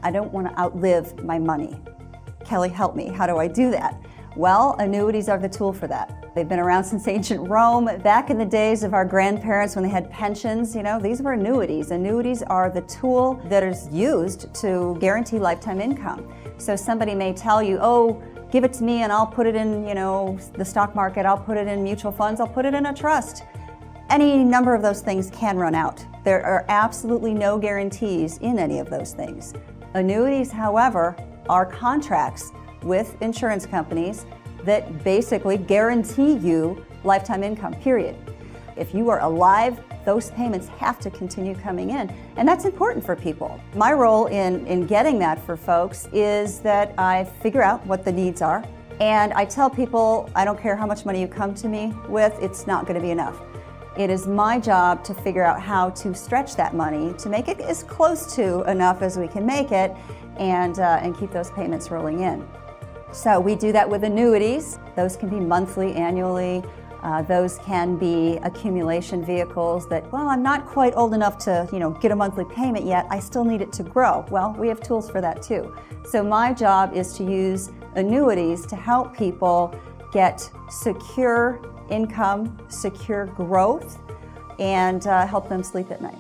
I don't want to outlive my money. Kelly, help me. How do I do that? Well, annuities are the tool for that. They've been around since ancient Rome. Back in the days of our grandparents when they had pensions, these were annuities. Annuities are the tool that is used to guarantee lifetime income. So somebody may tell you, oh, give it to me and I'll put it in, the stock market, I'll put it in mutual funds, I'll put it in a trust. Any number of those things can run out. There are absolutely no guarantees in any of those things. Annuities, however, are contracts with insurance companies that basically guarantee you lifetime income, period. If you are alive, those payments have to continue coming in, and that's important for people. My role in getting that for folks is that I figure out what the needs are, and I tell people, I don't care how much money you come to me with, it's not going to be enough. It is my job to figure out how to stretch that money to make it as close to enough as we can make it and keep those payments rolling in. So we do that with annuities. Those can be monthly, annually. Those can be accumulation vehicles that, well, I'm not quite old enough to, get a monthly payment yet. I still need it to grow. Well, we have tools for that too. So my job is to use annuities to help people get secure income, secure growth, and help them sleep at night.